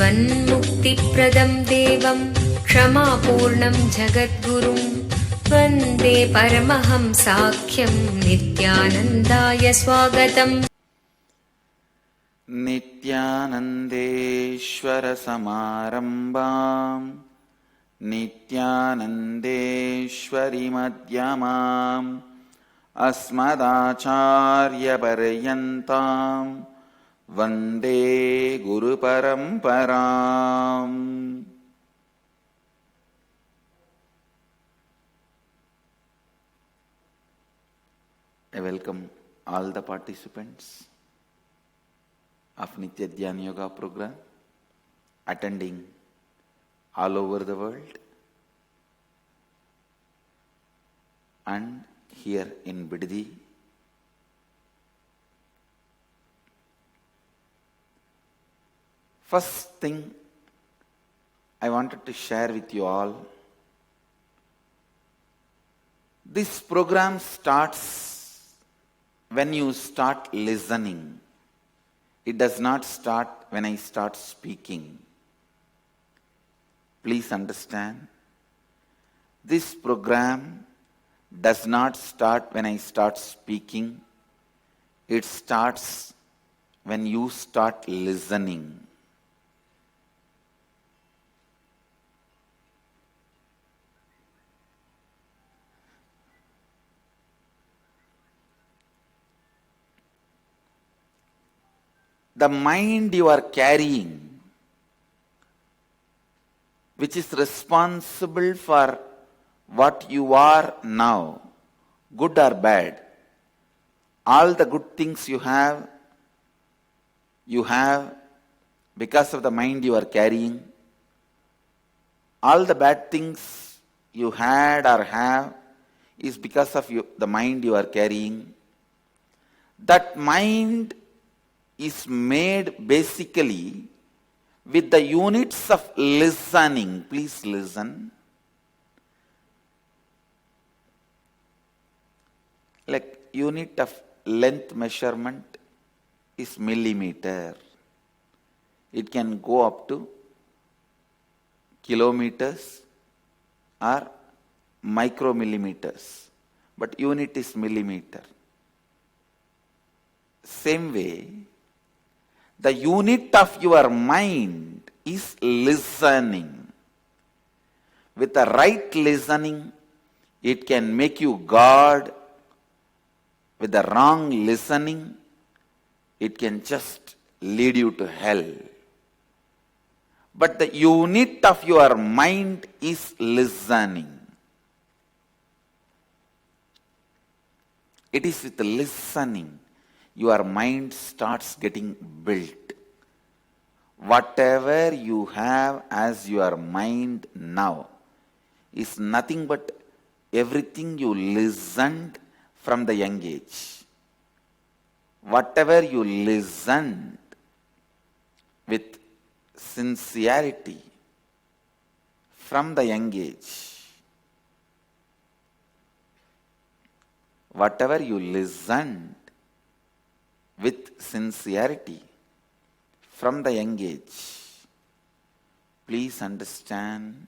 जीवन्मुक्तिप्रदं देवं क्षमापूर्णं जगद्गुरुं वन्दे परमहंसाख्यं नित्यानन्दाय स्वागतम्। नित्यानन्देश्वरसमारम्भाम् नित्यानन्देश्वरिमध्यमाम् अस्मदाचार्यपर्यन्ताम् वन्दे गुरुपरम्पराम्। I welcome all the participants of Nitya Dhyana Yoga program attending all over the world and here in Biddi. First thing I wanted to share with you all, this program starts when you start listening. It does not start when I start speaking. Please understand, this program does not start when I start speaking. It starts when you start listening. The mind you are carrying, which is responsible for what you are now, good or bad, all the good things you have because of the mind you are carrying. All the bad things you had or have is because of the mind you are carrying. That mind is made basically with the units of listening. Please listen. Like unit of length measurement is millimeter. It can go up to kilometers or micromillimeters, but unit is millimeter. Same way, the unit of your mind is listening. With the right listening, it can make you God. With the wrong listening, it can just lead you to hell. But the unit of your mind is listening. It is with listening your mind starts getting built. Whatever you have as your mind now is nothing but everything you listened from the young age. Whatever you listened with sincerity from the young age, whatever you listened with sincerity from the young age, please understand,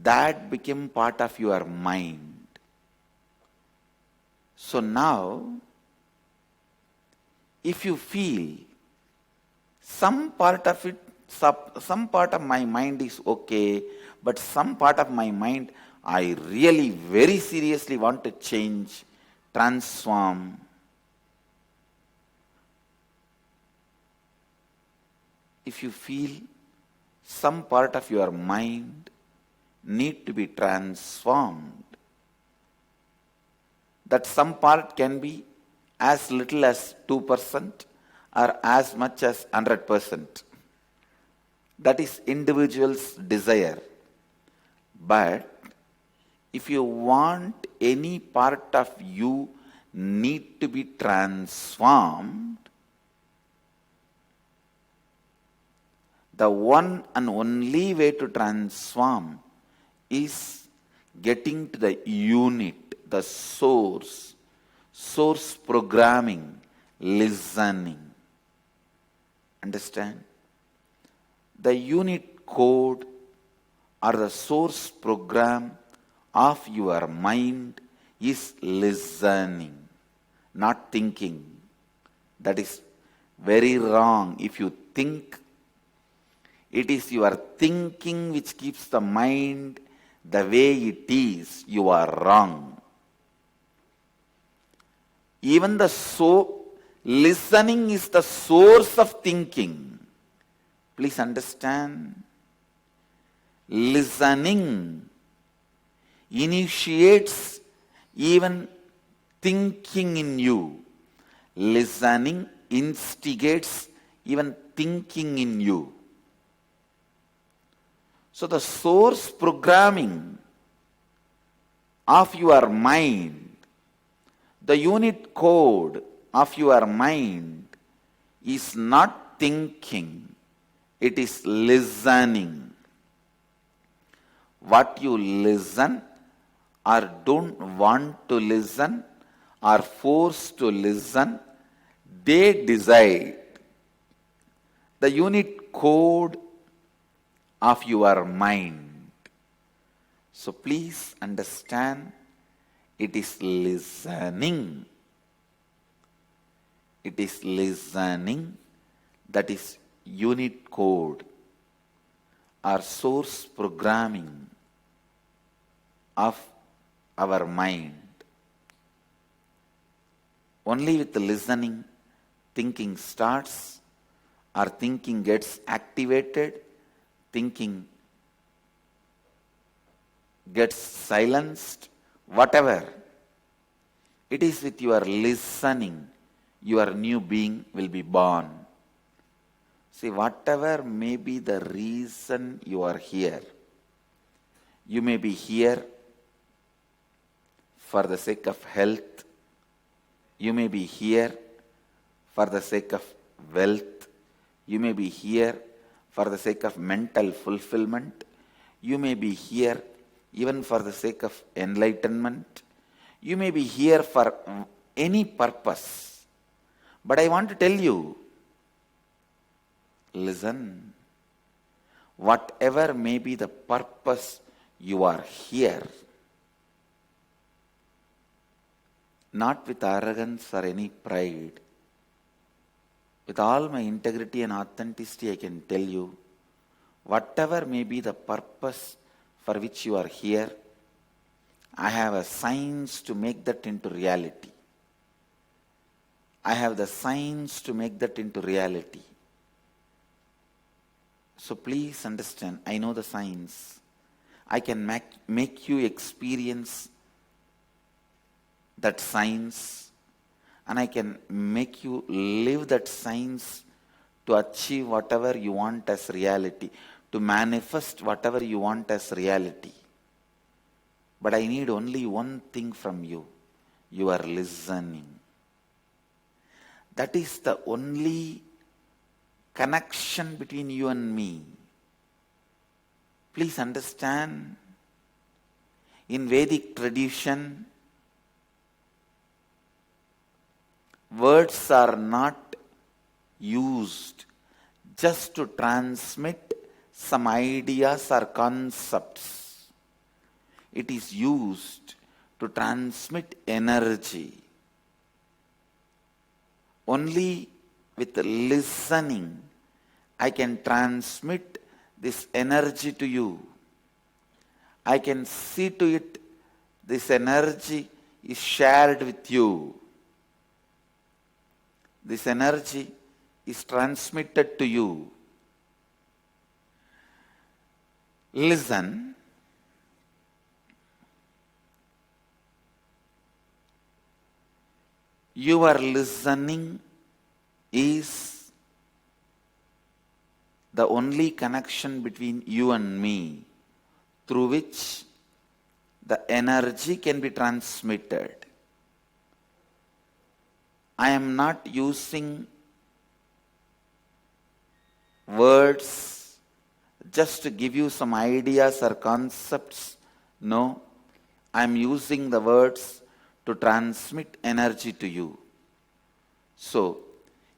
that became part of your mind. So now, if you feel some part of my mind is okay, but some part of my mind I really very seriously want to change, transform, if you feel some part of your mind need to be transformed, that some part can be as little as 2% or as much as 100%. That is individual's desire. But if you want any part of you need to be transformed, the one and only way to transform is getting to the unit, the source programming, listening. Understand? The unit code or the source program of your mind is listening, not thinking. That is very wrong. If you think, it is your thinking which keeps the mind the way it is. You are wrong. Even listening is the source of thinking. Please understand. Listening initiates even thinking in you. Listening instigates even thinking in you. So the source programming of your mind, the unit code of your mind is not thinking, it is listening. What you listen or don't want to listen or forced to listen, they decide. The unit code of your mind. So please understand, it is listening. It is listening that is unit code or source programming of our mind. Only with the listening, thinking starts or thinking gets activated, thinking gets silenced, whatever. It is with your listening, your new being will be born. See, whatever may be the reason you are here, you may be here for the sake of health, you may be here for the sake of wealth, you may be here for the sake of mental fulfillment, you may be here even for the sake of enlightenment, you may be here for any purpose. But I want to tell you, listen, whatever may be the purpose you are here, not with arrogance or any pride, with all my integrity and authenticity, I can tell you, whatever may be the purpose for which you are here, I have a science to make that into reality. I have the science to make that into reality. So please understand, I know the science. I can make you experience that science, and I can make you live that science to achieve whatever you want as reality, to manifest whatever you want as reality. But I need only one thing from you. You are listening. That is the only connection between you and me. Please understand, in Vedic tradition, words are not used just to transmit some ideas or concepts. It is used to transmit energy. Only with listening, I can transmit this energy to you. I can see to it this energy is shared with you. This energy is transmitted to you. Listen. Your listening is the only connection between you and me through which the energy can be transmitted. I am not using words just to give you some ideas or concepts. No, I am using the words to transmit energy to you. So,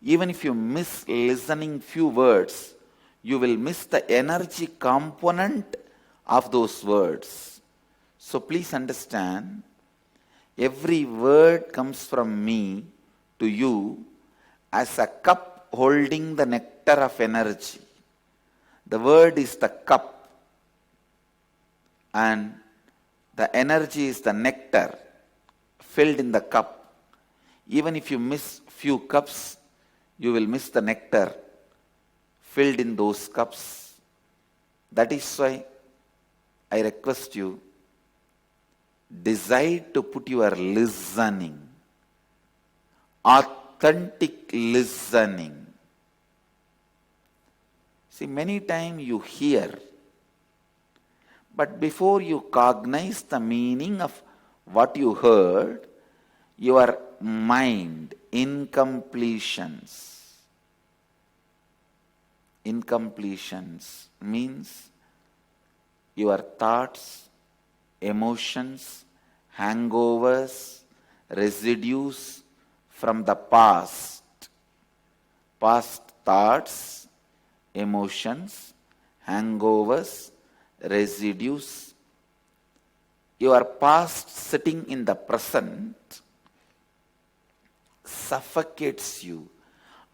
even if you miss listening few words, you will miss the energy component of those words. So please understand, every word comes from me to you as a cup holding the nectar of energy. The word is the cup and the energy is the nectar filled in the cup. Even if you miss few cups, you will miss the nectar filled in those cups. That is why I request you, decide to put your listening, authentic listening. See, many times you hear, but before you cognize the meaning of what you heard, your mind, incompletions means your thoughts, emotions, hangovers, residues from the past thoughts, emotions, hangovers, residues, your past sitting in the present suffocates you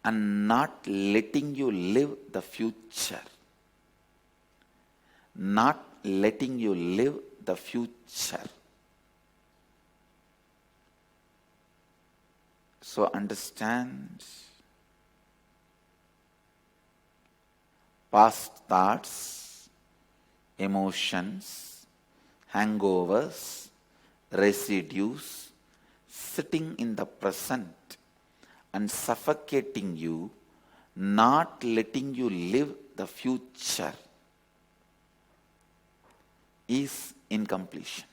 and not letting you live the future. Not letting you live the future. So understand, past thoughts, emotions, hangovers, residues, sitting in the present and suffocating you, not letting you live the future, is incompletion.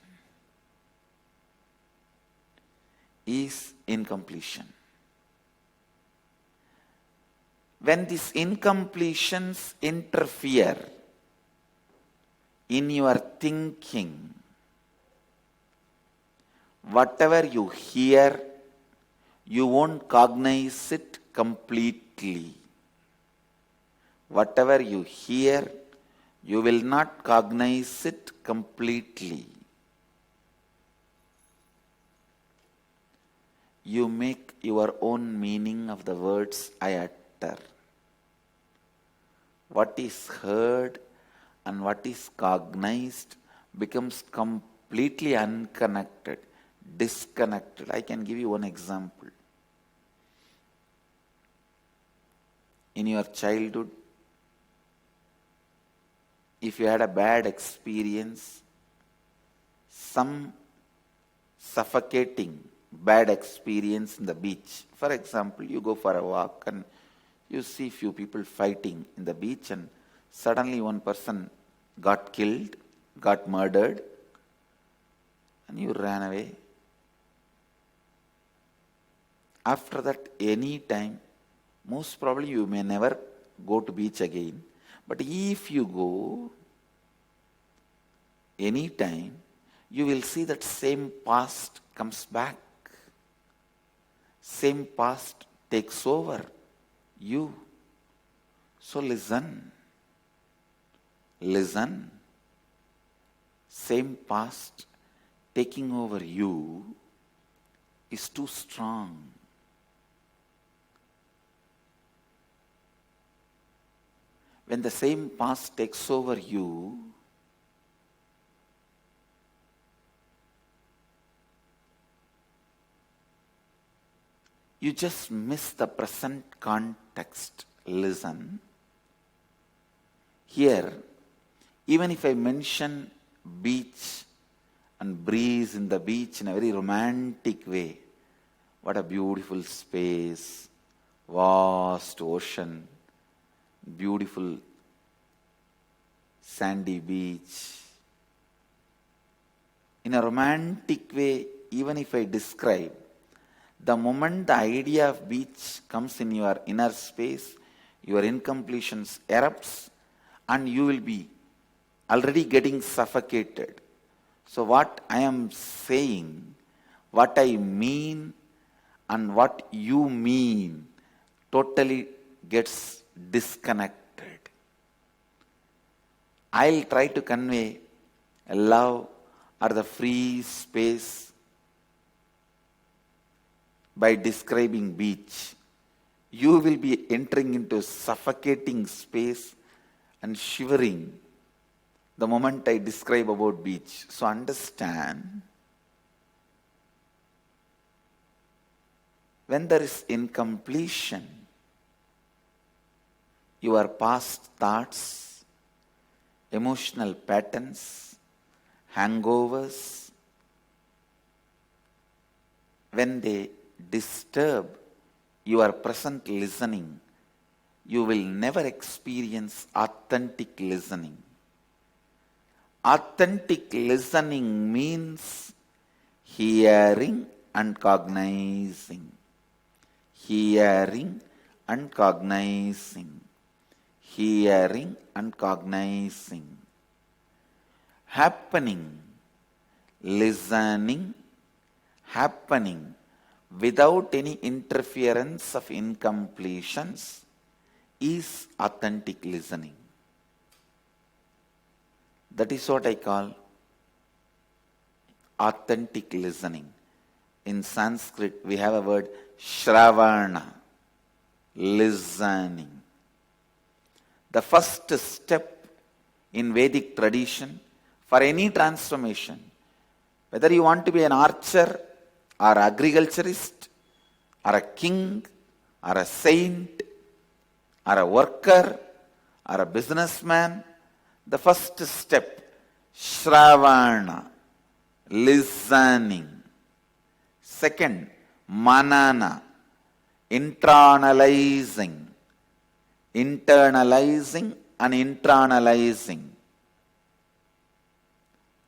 Is incompletion. When these incompletions interfere in your thinking, whatever you hear, you won't cognize it completely. Whatever you hear, you will not cognize it completely. You make your own meaning of the words I utter. What is heard and what is cognized becomes completely unconnected, disconnected. I can give you one example. In your childhood, if you had a bad experience, some suffocating bad experience in the beach. For example, you go for a walk and you see few people fighting in the beach and suddenly one person got killed, got murdered, and you ran away. After that, any time, most probably you may never go to beach again. But if you go any time, you will see that same past comes back. Same past takes over you. So listen. Listen. Same past taking over you is too strong. When the same past takes over you, you just miss the present context. Listen. Here, even if I mention beach and breeze in the beach in a very romantic way, what a beautiful space, vast ocean, beautiful sandy beach. In a romantic way, even if I describe, the moment the idea of beach comes in your inner space, your incompletions erupts and you will be already getting suffocated. So what I am saying, what I mean and what you mean totally gets disconnected. I'll try to convey love or the free space by describing beach. You will be entering into suffocating space and shivering the moment I describe about beach. So understand, when there is incompletion, your past thoughts, emotional patterns, hangovers, when they disturb your present listening, you will never experience authentic listening. Authentic listening means hearing and cognizing. Hearing and cognizing. Hearing and cognizing. Happening, listening, happening without any interference of incompletions is authentic listening. That is what I call authentic listening. In Sanskrit, we have a word Shravana, listening. The first step in Vedic tradition for any transformation, whether you want to be an archer or agriculturist or a king or a saint or a worker or a businessman, the first step, Shravana, listening. Second, Manana, internalizing. Internalizing and internalizing.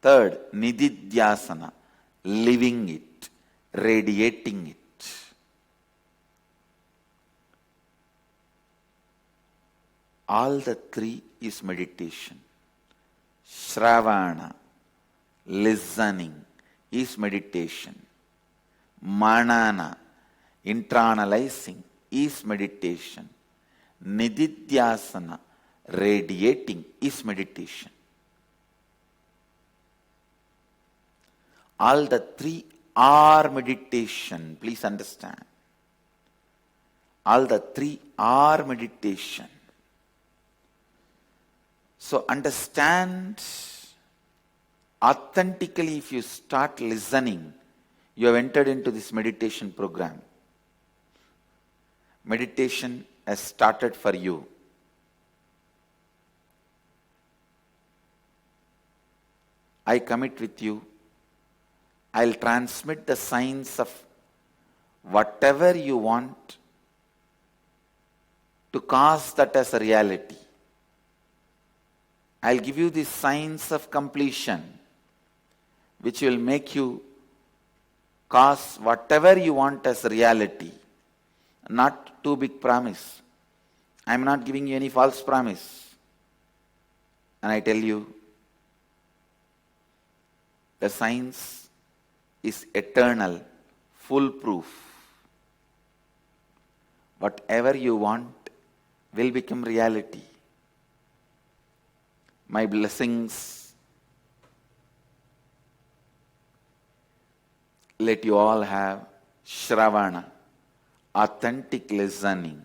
Third, Nithyananda, living it, radiating it. All the three is meditation. Shravana, listening, is meditation. Manana, internalizing, is meditation. Nithyananda, radiating, is meditation. All the three are meditation. Please understand. All the three are meditation. So understand, authentically if you start listening, you have entered into this meditation program. Meditation has started for you. I commit with you, I'll transmit the signs of whatever you want to cause that as a reality. I'll give you the signs of completion, which will make you cause whatever you want as a reality. Not too big promise. I'm not giving you any false promise. And I tell you, the science is eternal, foolproof. Whatever you want will become reality. My blessings. Let you all have Shravana, authentic listening.